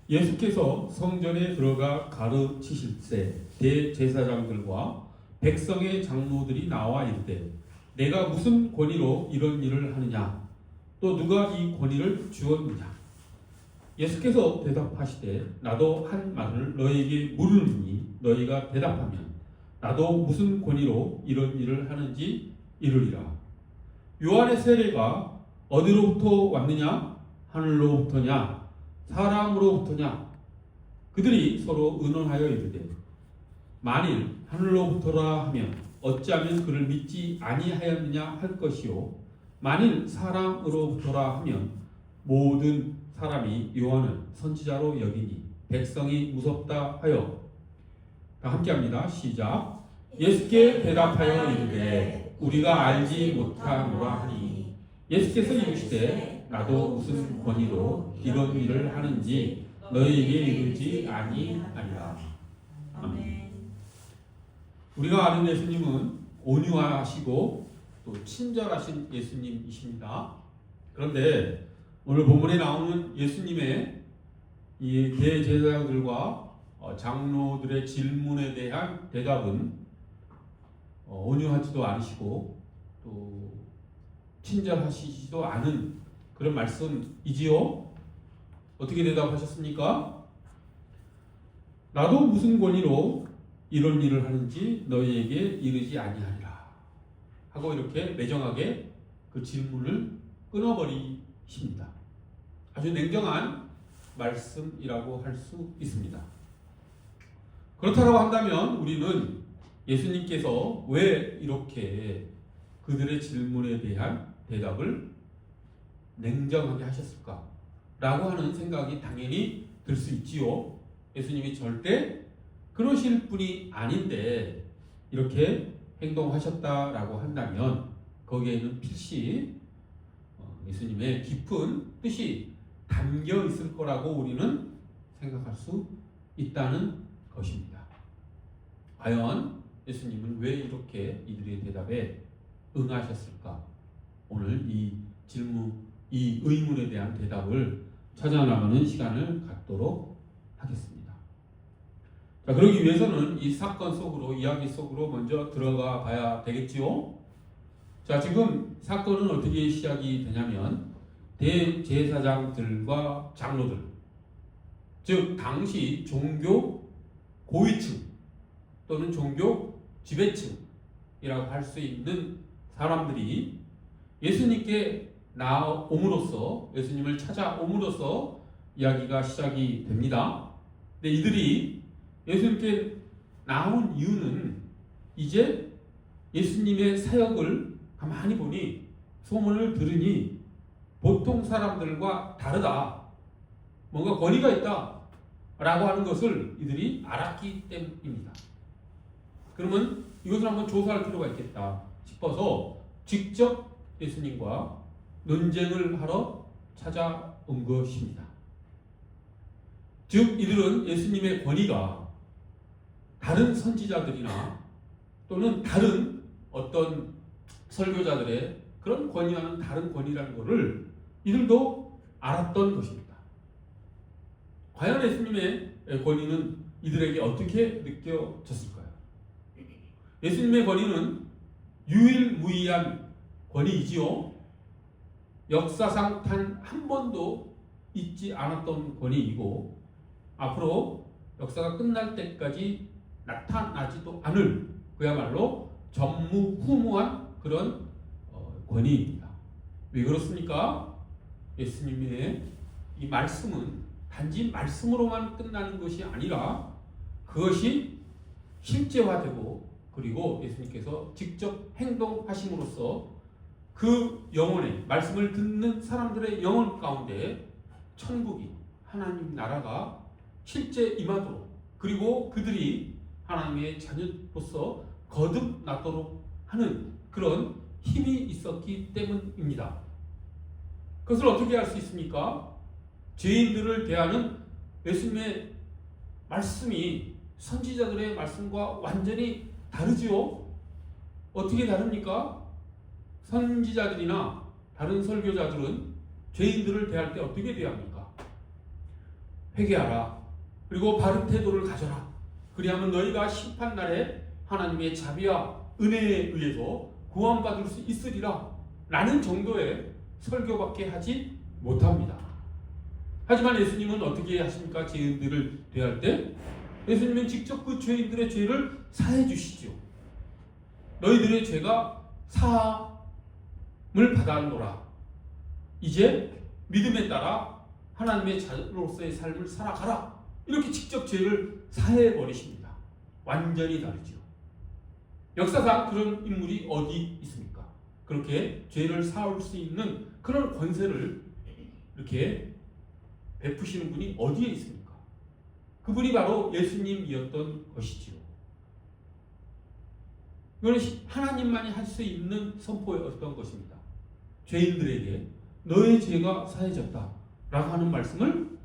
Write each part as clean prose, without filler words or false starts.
예수께서 성전에 들어가 가르치실세 대제사장들과 백성의 장로들이 나와 이르되 내가 무슨 권위로 이런 일을 하느냐 또 누가 이 권위를 주었느냐. 예수께서 대답하시되 나도 한 말을 너희에게 물으니 너희가 대답하면 나도 무슨 권위로 이런 일을 하는지 이르리라. 요한의 세례가 어디로부터 왔느냐? 하늘로부터냐? 사람으로부터냐? 그들이 서로 의논하여 이르되 만일 하늘로부터라 하면 어찌하면 그를 믿지 아니하였느냐 할 것이요 만일 사람으로부터라 하면 모든 사람이 요한을 선지자로 여기니 백성이 무섭다 하여. 함께합니다. 시작. 예수께 대답하여 이르되 우리가 알지 못하노라 하니 예수께서 이르시되 나도 무슨 권위로 이런 일을 하는지 너희에게 이르지 아니하리라. 아멘. 우리가 아는 예수님은 온유하시고 또 친절하신 예수님이십니다. 그런데 오늘 본문에 나오는 예수님의 이 대제사장들과 장로들의 질문에 대한 대답은 온유하지도 않으시고 또 친절하시지도 않은 그런 말씀이지요. 어떻게 대답하셨습니까? 나도 무슨 권위로 이런 일을 하는지 너희에게 이르지 아니하리라 하고 이렇게 매정하게 그 질문을 끊어버리십니다. 아주 냉정한 말씀이라고 할 수 있습니다. 그렇다고 한다면 우리는 예수님께서 왜 이렇게 그들의 질문에 대한 대답을 냉정하게 하셨을까? 라고 하는 생각이 당연히 들 수 있지요. 예수님이 절대 그러실 분이 아닌데 이렇게 행동하셨다라고 한다면 거기에는 필시 예수님의 깊은 뜻이 담겨 있을 거라고 우리는 생각할 수 있다는 것입니다. 과연 예수님은 왜 이렇게 이들의 대답에 응하셨을까? 오늘 이 질문, 이 의문에 대한 대답을 찾아나가는 시간을 갖도록 하겠습니다. 자, 그러기 위해서는 이 사건 속으로, 이야기 속으로 먼저 들어가 봐야 되겠지요? 자, 지금 사건은 어떻게 시작이 되냐면 대제사장들과 장로들, 즉 당시 종교 고위층 또는 종교 지배층이라고 할 수 있는 사람들이 예수님께 나옴으로써, 예수님을 찾아옴으로써 이야기가 시작이 됩니다. 근데 이들이 예수님께 나온 이유는 이제 예수님의 사역을 가만히 보니, 소문을 들으니 보통 사람들과 다르다, 뭔가 권위가 있다 라고 하는 것을 이들이 알았기 때문입니다. 그러면 이것을 한번 조사할 필요가 있겠다 싶어서 직접 예수님과 논쟁을 하러 찾아온 것입니다. 즉 이들은 예수님의 권위가 다른 선지자들이나 또는 다른 어떤 설교자들의 그런 권위와는 다른 권위라는 것을 이들도 알았던 것입니다. 과연 예수님의 권위는 이들에게 어떻게 느껴졌을까요? 예수님의 권위는 유일무이한 권위이지요. 역사상 단 한 번도 있지 않았던 권위이고 앞으로 역사가 끝날 때까지 나타나지도 않을 그야말로 전무후무한 그런 권위입니다. 왜 그렇습니까? 예수님의 이 말씀은 단지 말씀으로만 끝나는 것이 아니라 그것이 실제화되고 그리고 예수님께서 직접 행동하심으로써 그 영혼의 말씀을 듣는 사람들의 영혼 가운데 천국이, 하나님 나라가 실제 임하도록 그리고 그들이 하나님의 자녀로서 거듭나도록 하는 그런 힘이 있었기 때문입니다. 그것을 어떻게 알 수 있습니까? 죄인들을 대하는 예수님의 말씀이 선지자들의 말씀과 완전히 다르지요. 어떻게 다릅니까? 선지자들이나 다른 설교자들은 죄인들을 대할 때 어떻게 대합니까? 회개하라. 그리고 바른 태도를 가져라. 그리하면 너희가 심판날에 하나님의 자비와 은혜에 의해서 구원받을 수 있으리라. 라는 정도의 설교밖에 하지 못합니다. 하지만 예수님은 어떻게 하십니까? 죄인들을 대할 때 예수님은 직접 그 죄인들의 죄를 사해 주시죠. 너희들의 죄가 사함을 받았노라. 이제 믿음에 따라 하나님의 자로서의 삶을 살아가라. 이렇게 직접 죄를 사해 버리십니다. 완전히 다르죠. 역사상 그런 인물이 어디 있습니까? 그렇게 죄를 사올 수 있는 그런 권세를 이렇게 베푸시는 분이 어디에 있습니까? 그분이 바로 예수님이었던 것이지요. 이건 하나님만이 할 수 있는 선포였던 것입니다. 죄인들에게 너의 죄가 사해졌다 라고 하는 말씀을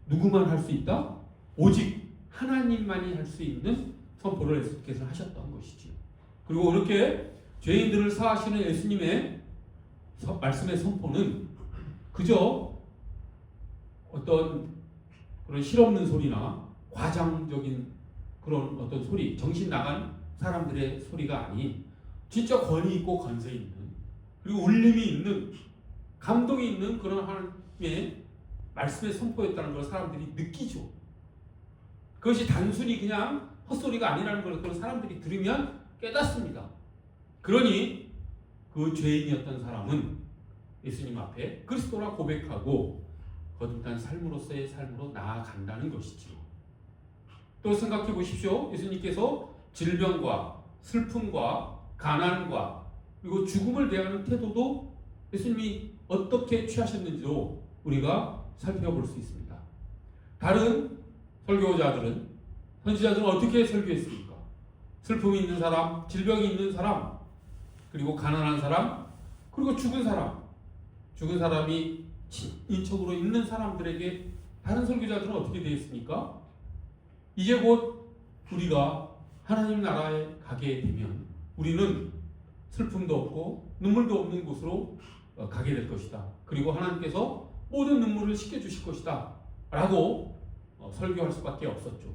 누구만 할 수 있다? 오직 하나님만이 할 수 있는 선포를 예수님께서 하셨던 것이지요. 그리고 그렇게 죄인들을 사하시는 예수님의 말씀의 선포는 그저 어떤 그런 실없는 소리나 과장적인 그런 어떤 소리, 정신 나간 사람들의 소리가 아닌 진짜 권위 있고 권세 있는, 그리고 울림이 있는, 감동이 있는 그런 하나님의 말씀의 선포였다는 걸 사람들이 느끼죠. 그것이 단순히 그냥 헛소리가 아니라는 걸 그런 사람들이 들으면 깨닫습니다. 그러니 그 죄인이었던 사람은 예수님 앞에 그리스도라 고백하고 거듭난 삶으로서의 삶으로 나아간다는 것이지요. 또 생각해 보십시오. 예수님께서 질병과 슬픔과 가난과 그리고 죽음을 대하는 태도도 예수님이 어떻게 취하셨는지도 우리가 살펴볼 수 있습니다. 다른 설교자들은, 선지자들은 어떻게 설교했습니까? 슬픔이 있는 사람, 질병이 있는 사람, 그리고 가난한 사람, 그리고 죽은 사람이 인척으로 있는 사람들에게 다른 설교자들은 어떻게 되었습니까? 이제 곧 우리가 하나님 나라에 가게 되면 우리는 슬픔도 없고 눈물도 없는 곳으로 가게 될 것이다. 그리고 하나님께서 모든 눈물을 씻겨주실 것이다 라고 설교할 수밖에 없었죠.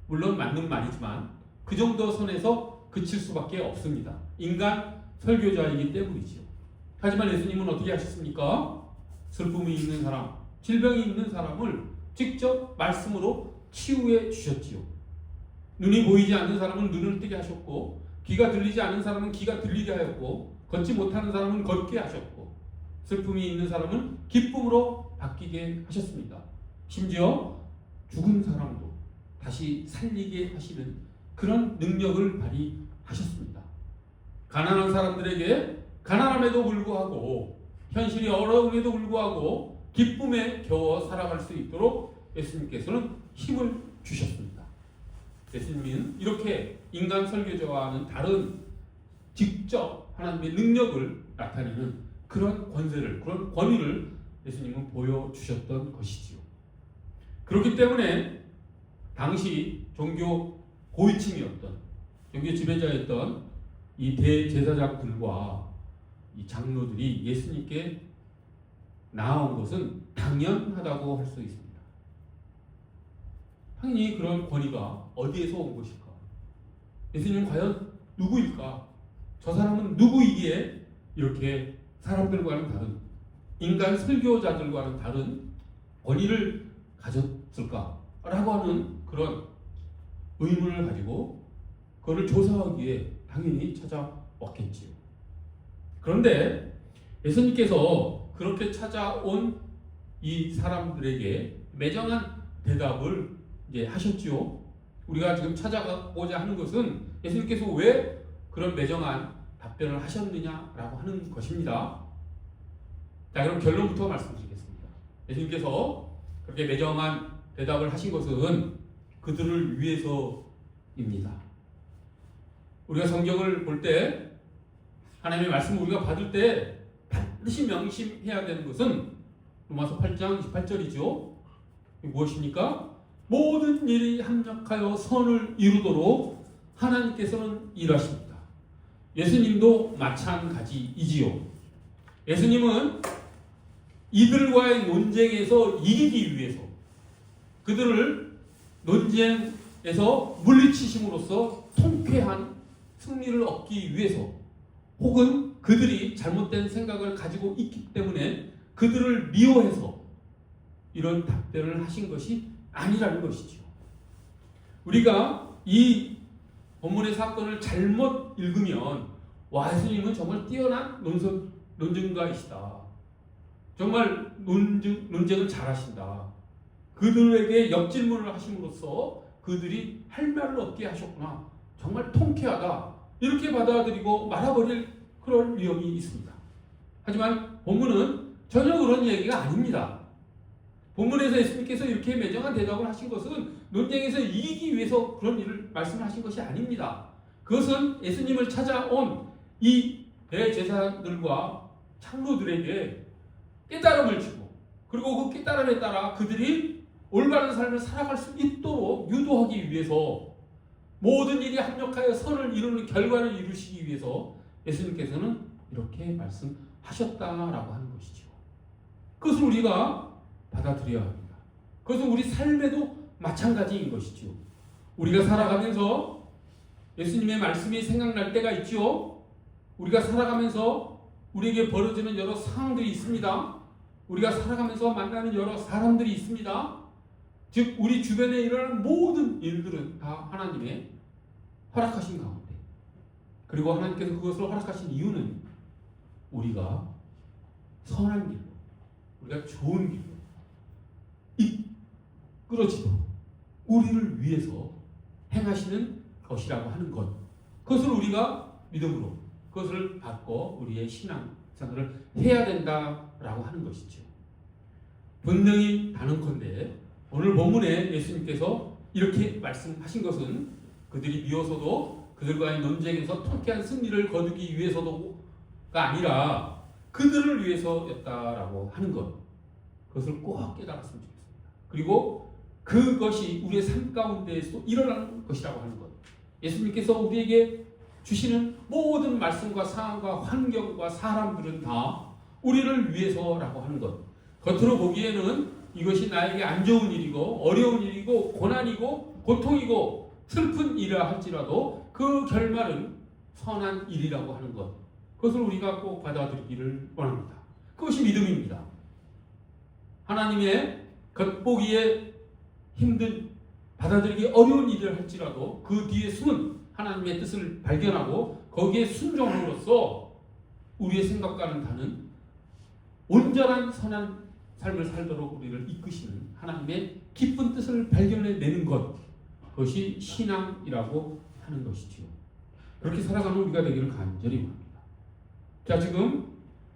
물론 맞는 말이지만 그 정도 선에서 그칠 수밖에 없습니다. 인간 설교자이기 때문이지요. 하지만 예수님은 어떻게 하셨습니까? 슬픔이 있는 사람, 질병이 있는 사람을 직접 말씀으로 치유해 주셨지요. 눈이 보이지 않는 사람은 눈을 뜨게 하셨고, 귀가 들리지 않는 사람은 귀가 들리게 하였고, 걷지 못하는 사람은 걷게 하셨고, 슬픔이 있는 사람은 기쁨으로 바뀌게 하셨습니다. 심지어 죽은 사람도 다시 살리게 하시는 그런 능력을 발휘하셨습니다. 가난한 사람들에게 가난함에도 불구하고, 현실이 어려움에도 불구하고 기쁨에 겨워 살아갈 수 있도록 예수님께서는 힘을 주셨습니다. 예수님은 이렇게 인간 설교자와는 다른 직접 하나님의 능력을 나타내는 그런 권세를, 그런 권위를 예수님은 보여주셨던 것이지요. 그렇기 때문에 당시 종교 고위층이었던, 종교 지배자였던 이 대제사장들과 이 장로들이 예수님께 나아온 것은 당연하다고 할 수 있습니다. 당연히 그런 권위가 어디에서 온 것일까? 예수님은 과연 누구일까? 저 사람은 누구이기에 이렇게 사람들과는 다른, 인간 설교자들과는 다른 권위를 가졌을까? 라고 하는 그런 의문을 가지고 그것을 조사하기 위해 당연히 찾아왔겠지요. 그런데 예수님께서 그렇게 찾아온 이 사람들에게 매정한 대답을 이제 하셨지요. 우리가 지금 찾아가고자 하는 것은 예수님께서 왜 그런 매정한 답변을 하셨느냐라고 하는 것입니다. 자, 그럼 결론부터 말씀드리겠습니다. 예수님께서 그렇게 매정한 대답을 하신 것은 그들을 위해서입니다. 우리가 성경을 볼 때, 하나님의 말씀을 우리가 받을 때 반드시 명심해야 되는 것은 로마서 8장 28절이죠. 무엇입니까? 모든 일이 합력하여 선을 이루도록 하나님께서는 일하십니다. 예수님도 마찬가지이지요. 예수님은 이들과의 논쟁에서 이기기 위해서, 그들을 논쟁에서 물리치심으로써 통쾌한 승리를 얻기 위해서, 혹은 그들이 잘못된 생각을 가지고 있기 때문에 그들을 미워해서 이런 답변을 하신 것이 아니라는 것이죠. 우리가 이 본문의 사건을 잘못 읽으면 예수님은 정말 뛰어난 논증가이시다. 정말 논쟁을 잘하신다. 그들에게 역질문을 하심으로써 그들이 할 말을 없게 하셨구나. 정말 통쾌하다. 이렇게 받아들이고 말아버릴 그런 위험이 있습니다. 하지만 본문은 전혀 그런 얘기가 아닙니다. 본문에서 예수님께서 이렇게 매정한 대답을 하신 것은 논쟁에서 이기기 위해서 그런 일을 말씀하신 것이 아닙니다. 그것은 예수님을 찾아온 이 대제사장들과 장로들에게 깨달음을 주고, 그리고 그 깨달음에 따라 그들이 올바른 삶을 살아갈 수 있도록 유도하기 위해서, 모든 일이 합력하여 선을 이루는 결과를 이루시기 위해서 예수님께서는 이렇게 말씀하셨다라고 하는 것이죠. 그것을 우리가 받아들여야 합니다. 그것은 우리 삶에도 마찬가지인 것이죠. 우리가 살아가면서 예수님의 말씀이 생각날 때가 있죠. 우리가 살아가면서 우리에게 벌어지는 여러 상황들이 있습니다. 우리가 살아가면서 만나는 여러 사람들이 있습니다. 즉 우리 주변에 일어나는 모든 일들은 다 하나님의 허락하신 가운데, 그리고 하나님께서 그것을 허락하신 이유는 우리가 선한 길로, 우리가 좋은 길로 이끌어지도록 우리를 위해서 행하시는 것이라고 하는 것, 그것을 우리가 믿음으로 그것을 받고 우리의 신앙생활을 해야 된다라고 하는 것이죠. 분명히 다른컨대 오늘 본문에 예수님께서 이렇게 말씀하신 것은 그들이 미워서도 그들과의 논쟁에서 통쾌한 승리를 거두기 위해서도가 아니라 그들을 위해서였다라고 하는 것, 그것을 꼭 깨달았으면 좋겠습니다. 그리고 그것이 우리의 삶 가운데에서 일어나는 것이라고 하는 것, 예수님께서 우리에게 주시는 모든 말씀과 상황과 환경과 사람들은 다 우리를 위해서라고 하는 것, 겉으로 보기에는 이것이 나에게 안 좋은 일이고 어려운 일이고 고난이고 고통이고 슬픈 일이라 할지라도 그 결말은 선한 일이라고 하는 것, 그것을 우리가 꼭 받아들이기를 원합니다. 그것이 믿음입니다. 하나님의 겉보기에 힘든, 받아들이기 어려운 일을 할지라도 그 뒤에 숨은 하나님의 뜻을 발견하고 거기에 순종함으로써 우리의 생각과는 다른 온전한 선한 삶을 살도록 우리를 이끄시는 하나님의 기쁜 뜻을 발견해내는 것, 그것이 신앙이라고 하는 것이지요. 그렇게 살아가는 우리가 되기를 간절히 바랍니다. 자, 지금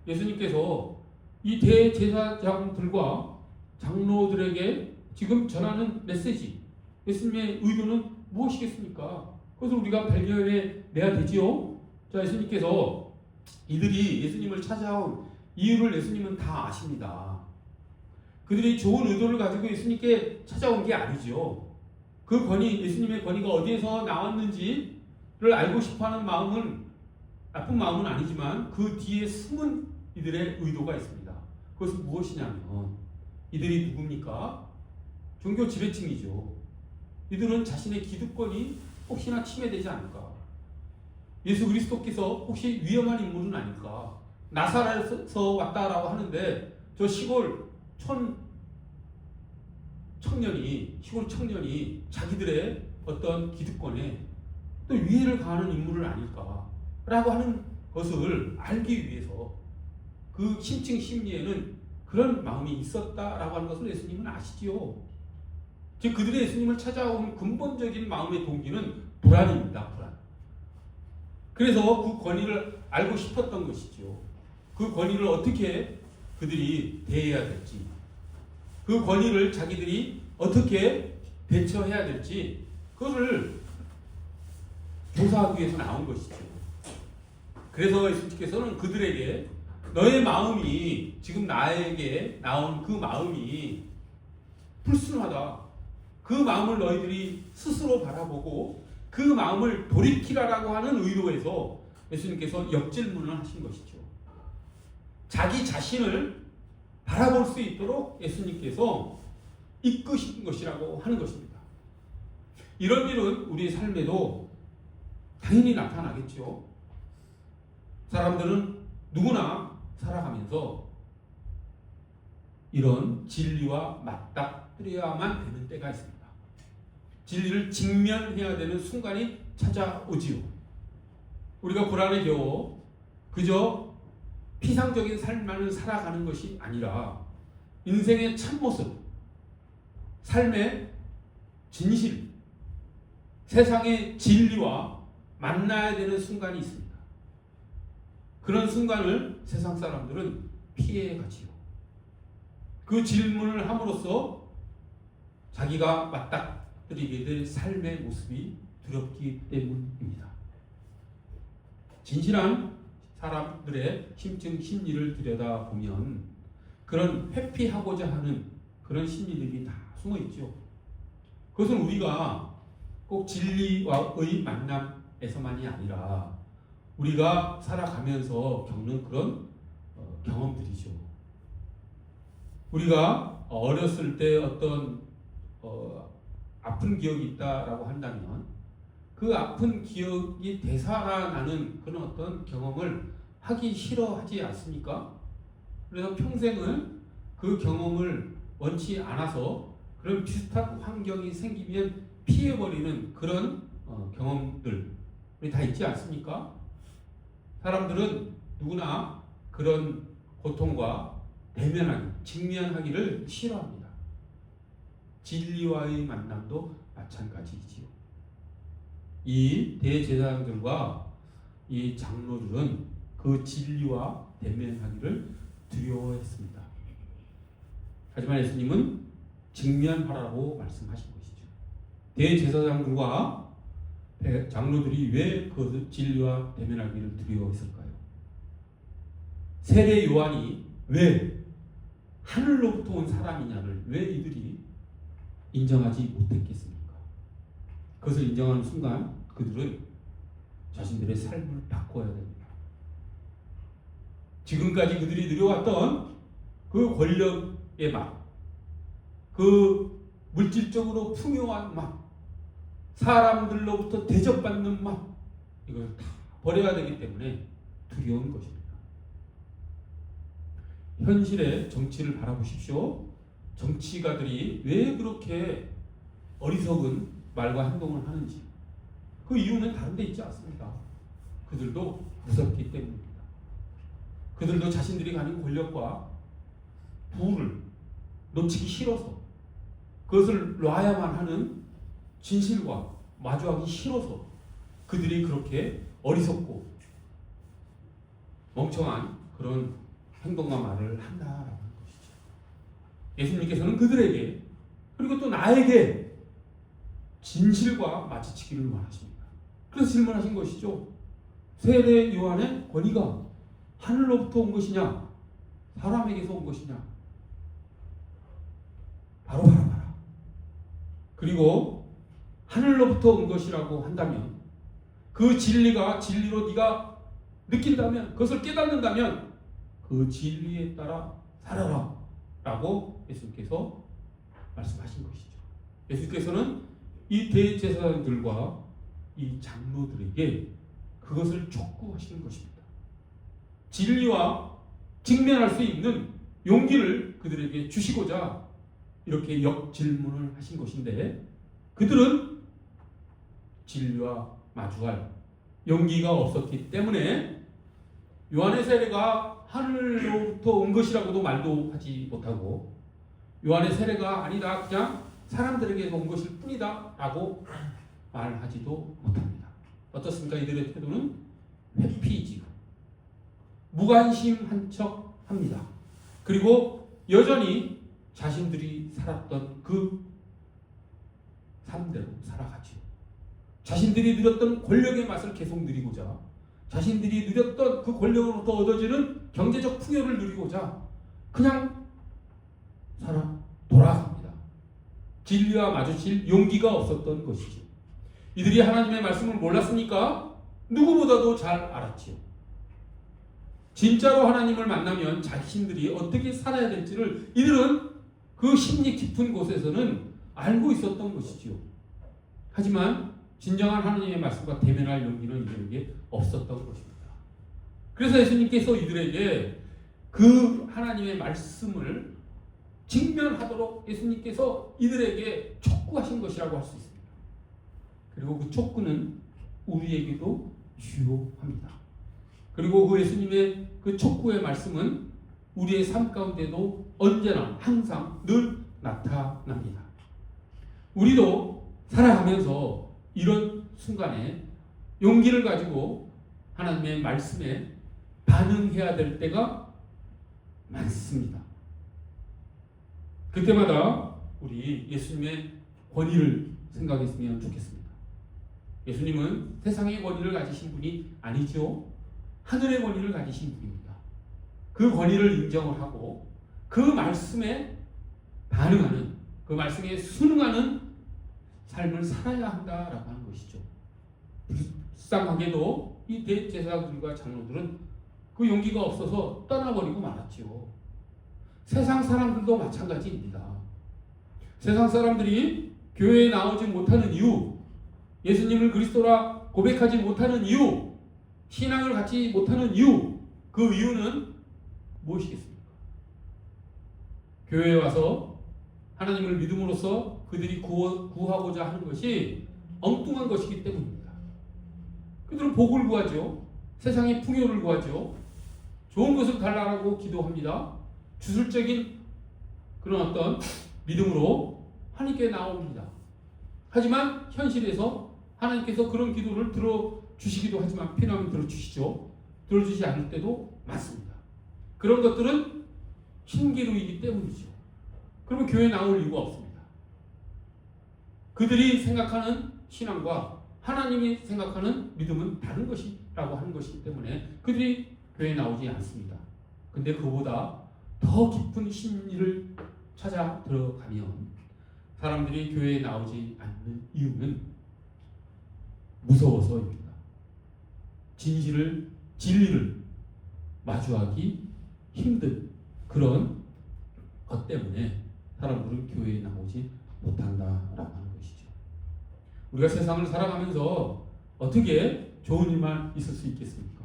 예수님께서 이 대제사장들과 장로들에게 지금 전하는 메시지, 예수님의 의도는 무엇이겠습니까? 그것을 우리가 발견해내야 되지요. 자, 예수님께서 이들이 예수님을 찾아온 이유를 예수님은 다 아십니다. 그들이 좋은 의도를 가지고 예수님께 찾아온 게 아니죠. 그 권위, 예수님의 권위가 어디에서 나왔는지를 알고 싶어하는 마음은, 나쁜 마음은 아니지만 그 뒤에 숨은 이들의 의도가 있습니다. 그것은 무엇이냐면 이들이 누굽니까? 종교 지배층이죠. 이들은 자신의 기득권이 혹시나 침해되지 않을까? 예수 그리스도께서 혹시 위험한 인물은 아닐까? 나사렛에서 왔다라고 하는데 저 시골 시골 청년이 자기들의 어떤 기득권에 또 위해를 가하는 인물은 아닐까? 라고 하는 것을 알기 위해서 그 심층 심리에는 그런 마음이 있었다라고 하는 것을 예수님은 아시지요. 즉 그들의 예수님을 찾아온 근본적인 마음의 동기는 불안입니다. 불안. 그래서 그 권위를 알고 싶었던 것이죠. 그 권위를 어떻게 그들이 대해야 될지, 그 권위를 자기들이 어떻게 대처해야 될지, 그것을 조사하기 위해서 나온 것이죠. 그래서 예수님께서는 그들에게 너의 마음이, 지금 나에게 나온 그 마음이 불순하다, 그 마음을 너희들이 스스로 바라보고 그 마음을 돌이키라라고 하는 의도에서 예수님께서 역질문을 하신 것이죠. 자기 자신을 바라볼 수 있도록 예수님께서 이끄신 것이라고 하는 것입니다. 이런 일은 우리 삶에도 당연히 나타나겠죠. 사람들은 누구나 살아가면서 이런 진리와 맞닥뜨려야만 되는 때가 있습니다. 진리를 직면해야 되는 순간이 찾아오지요. 우리가 불안에 겨워 그저 피상적인 삶만을 살아가는 것이 아니라 인생의 참모습, 삶의 진실, 세상의 진리와 만나야 되는 순간이 있습니다. 그런 순간을 세상 사람들은 피해가지요. 그 질문을 함으로써 자기가 맞닥뜨리게 될 삶의 모습이 두렵기 때문입니다. 진실한 사람들의 심층 심리를 들여다보면 그런 회피하고자 하는 그런 심리들이 다 숨어있죠. 그것은 우리가 꼭 진리와의 만남에서만이 아니라 우리가 살아가면서 겪는 그런 경험들이죠. 우리가 어렸을 때 어떤 아픈 기억이 있다라고 한다면 그 아픈 기억이 되살아나는 그런 어떤 경험을 하기 싫어하지 않습니까? 그래서 평생을 그 경험을 원치 않아서 그런 비슷한 환경이 생기면 피해버리는 그런 경험들 우리 다 있지 않습니까? 사람들은 누구나 그런 고통과 대면하기, 직면하기를 싫어합니다. 진리와의 만남도 마찬가지이지요. 이 대제사장들과 이 장로들은 그 진리와 대면하기를 두려워했습니다. 하지만 예수님은 직면하라고 말씀하신 것이죠. 대제사장들과 장로들이 왜 그 진리와 대면하기를 두려워했을까요? 세례 요한이 왜 하늘로부터 온 사람이냐를 왜 이들이 인정하지 못했겠습니까? 그것을 인정하는 순간 그들은 자신들의 삶을 바꿔야 됩니다. 지금까지 그들이 누려왔던 그 권력의 맛, 그 물질적으로 풍요한 맛, 사람들로부터 대접받는 맛, 이걸 다 버려야 되기 때문에 두려운 것입니다. 현실의 정치를 바라보십시오. 정치가들이 왜 그렇게 어리석은 말과 행동을 하는지 그 이유는 다른 데 있지 않습니다. 그들도 무섭기 때문입니다. 그들도 자신들이 가진 권력과 부를 놓치기 싫어서 그것을 놔야만 하는 진실과 마주하기 싫어서 그들이 그렇게 어리석고 멍청한 그런 행동과 말을 한다라는 것이죠. 예수님께서는 그들에게 그리고 또 나에게 진실과 마주치기를 원하십니다. 그래서 질문하신 것이죠. 세례 요한의 권위가 하늘로부터 온 것이냐 사람에게서 온 것이냐 바로 바라봐라. 그리고 하늘로부터 온 것이라고 한다면 그 진리가 진리로 네가 느낀다면 그것을 깨닫는다면 그 진리에 따라 살아라 라고 예수님께서 말씀하신 것이죠. 예수님께서는 이 대제사장들과 이 장로들에게 그것을 촉구하시는 것입니다. 진리와 직면할 수 있는 용기를 그들에게 주시고자 이렇게 역질문을 하신 것인데 그들은 진리와 마주할 용기가 없었기 때문에 요한의 세례가 하늘로부터 온 것이라고도 말도 하지 못하고 요한의 세례가 아니다 그냥 사람들에게 온 것일 뿐이다 라고 말하지도 못합니다. 어떻습니까? 이들의 태도는 회피지요. 무관심한 척 합니다. 그리고 여전히 자신들이 살았던 그 삶대로 살아가지요. 자신들이 누렸던 권력의 맛을 계속 누리고자 자신들이 누렸던 그 권력으로부터 얻어지는 경제적 풍요를 누리고자 그냥 돌아갑니다. 진리와 마주칠 용기가 없었던 것이죠. 이들이 하나님의 말씀을 몰랐습니까? 누구보다도 잘 알았지요. 진짜로 하나님을 만나면 자신들이 어떻게 살아야 될지를 이들은 그 심리 깊은 곳에서는 알고 있었던 것이지요. 하지만 진정한 하나님의 말씀과 대면할 용기는 이들에게 없었던 것입니다. 그래서 예수님께서 이들에게 그 하나님의 말씀을 직면하도록 예수님께서 이들에게 촉구하신 것이라고 할 수 있습니다. 그리고 그 촉구는 우리에게도 유효합니다. 그리고 그 예수님의 그 촉구의 말씀은 우리의 삶 가운데도 언제나 항상 늘 나타납니다. 우리도 살아가면서 이런 순간에 용기를 가지고 하나님의 말씀에 반응해야 될 때가 많습니다. 그때마다 우리 예수님의 권위를 생각했으면 좋겠습니다. 예수님은 세상의 권위를 가지신 분이 아니죠. 하늘의 권위를 가지신 분입니다. 그 권위를 인정을 하고 그 말씀에 반응하는, 그 말씀에 순응하는 삶을 살아야 한다라고 하는 것이죠. 불쌍하게도 이 대제사장들과 장로들은 그 용기가 없어서 떠나버리고 말았지요. 세상 사람들도 마찬가지입니다. 세상 사람들이 교회에 나오지 못하는 이유, 예수님을 그리스도라 고백하지 못하는 이유, 신앙을 갖지 못하는 이유, 그 이유는 무엇이겠습니까? 교회에 와서 하나님을 믿음으로써 그들이 구하고자 하는 것이 엉뚱한 것이기 때문입니다. 그들은 복을 구하죠. 세상의 풍요를 구하죠. 좋은 것을 달라고 기도합니다. 주술적인 그런 어떤 믿음으로 하나님께 나옵니다. 하지만 현실에서 하나님께서 그런 기도를 들어주시기도 하지만 필요하면 들어주시죠. 들어주지 않을 때도 많습니다. 그런 것들은 신기루이기 때문이죠. 그러면 교회에 나올 이유가 없습니다. 그들이 생각하는 신앙과 하나님이 생각하는 믿음은 다른 것이라고 하는 것이기 때문에 그들이 교회에 나오지 않습니다. 근데 그보다 더 깊은 심리를 찾아 들어가면 사람들이 교회에 나오지 않는 이유는 무서워서입니다. 진리를 마주하기 힘든 그런 것 때문에 사람들은 교회에 나오지 못한다라고 하는 것이죠. 우리가 세상을 살아가면서 어떻게 좋은 일만 있을 수 있겠습니까?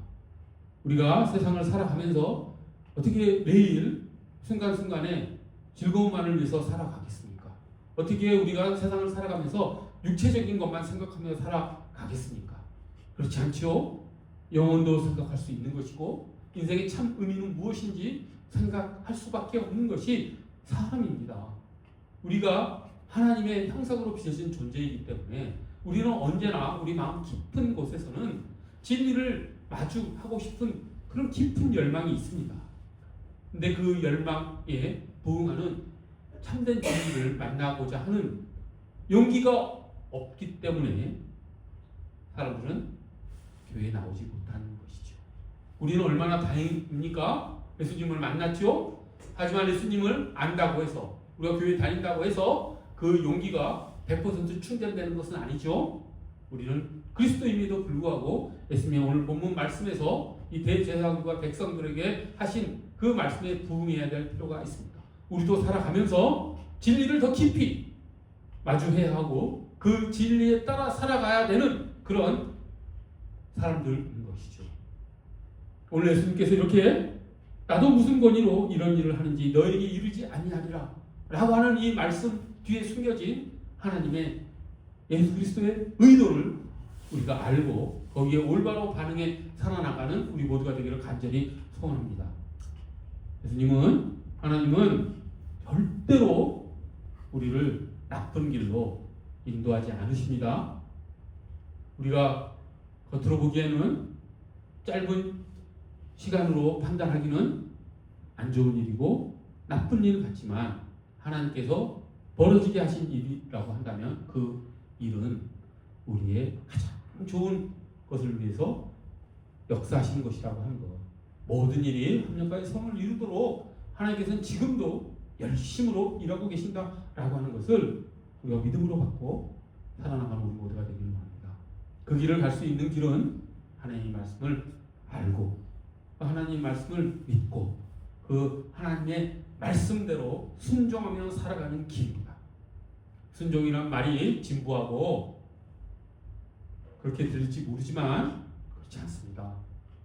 우리가 세상을 살아가면서 어떻게 매일 순간순간에 즐거움만을 위해서 살아가겠습니까? 어떻게 우리가 세상을 살아가면서 육체적인 것만 생각하며 살아가겠습니까? 그렇지 않죠? 영혼도 생각할 수 있는 것이고 인생의 참 의미는 무엇인지 생각할 수밖에 없는 것이 사람입니다. 우리가 하나님의 형상으로 빚어진 존재이기 때문에 우리는 언제나 우리 마음 깊은 곳에서는 진리를 마주하고 싶은 그런 깊은 열망이 있습니다. 근데 그 열망에 부응하는 참된 진리를 만나고자 하는 용기가 없기 때문에 사람들은 교회에 나오지 못하는 것이죠. 우리는 얼마나 다행입니까? 예수님을 만났죠? 하지만 예수님을 안다고 해서 우리가 교회 다닌다고 해서 그 용기가 100% 충전되는 것은 아니죠. 우리는 그리스도임에도 불구하고 예수님의 오늘 본문 말씀에서 이 대제사장과 백성들에게 하신 그 말씀에 부응해야 될 필요가 있습니다. 우리도 살아가면서 진리를 더 깊이 마주해야 하고 그 진리에 따라 살아가야 되는 그런 사람들인 것이죠. 오늘 예수님께서 이렇게 나도 무슨 권위로 이런 일을 하는지 너에게 이르지 아니하리라 라고 하는 이 말씀 뒤에 숨겨진 하나님의 예수 그리스도의 의도를 우리가 알고 거기에 올바로 반응해 살아나가는 우리 모두가 되기를 간절히 소원합니다. 하나님은 절대로 우리를 나쁜 길로 인도하지 않으십니다. 우리가 겉으로 보기에는 짧은 시간으로 판단하기는 안 좋은 일이고 나쁜 일 같지만 하나님께서 벌어지게 하신 일이라고 한다면 그 일은 우리의 가장 좋은 것을 위해서 역사하시는 것이라고 하는 것. 모든 일이 합력하여 성을 이루도록 하나님께서는 지금도 열심으로 일하고 계신다라고 하는 것을 우리가 믿음으로 받고 살아나가는 우리 모두가 되기를 바랍니다. 그 길을 갈 수 있는 길은 하나님의 말씀을 알고 하나님의 말씀을 믿고 그 하나님의 말씀대로 순종하며 살아가는 길입니다. 순종이란 말이 진부하고 그렇게 들릴지 모르지만 그렇지 않습니다.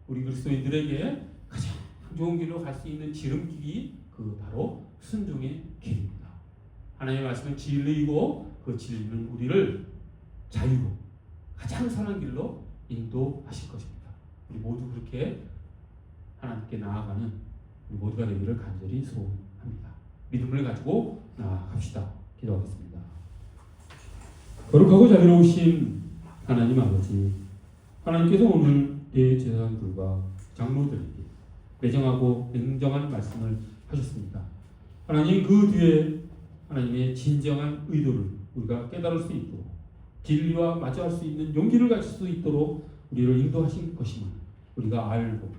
우리 그리스도인들에게 가장 좋은 길로 갈 수 있는 지름길이 그 바로 순종의 길입니다. 하나님의 말씀은 진리이고 그 진리는 우리를 자유로 가장 선한 길로 인도하실 것입니다. 우리 모두 그렇게 하나님께 나아가는 우리 모두가 되기를 간절히 소원합니다. 믿음을 가지고 나아갑시다. 기도하겠습니다. 거룩하고 자비로우신 하나님 아버지, 하나님께서 오늘 대제사장들과 장로들에게 매정하고 냉정한 말씀을 하셨습니다. 하나님, 그 뒤에 하나님의 진정한 의도를 우리가 깨달을 수 있도록 진리와 마주할 수 있는 용기를 가질 수 있도록 우리를 인도하신 것임을 우리가 알고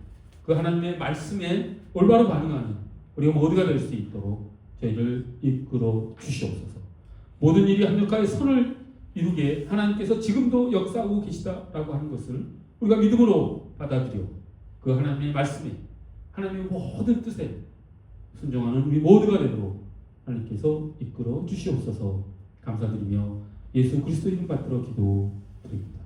그 하나님의 말씀에 올바로 반응하는 우리가 모두가 될 수 있도록 저희를 이끌어 주시옵소서. 모든 일이 합력하여 선을 이루게 하나님께서 지금도 역사하고 계시다라고 하는 것을 우리가 믿음으로 받아들여 그 하나님의 말씀에 하나님의 모든 뜻에 순종하는 우리 모두가 되도록 하나님께서 이끌어 주시옵소서. 감사드리며 예수 그리스도 이름 받들어 기도드립니다.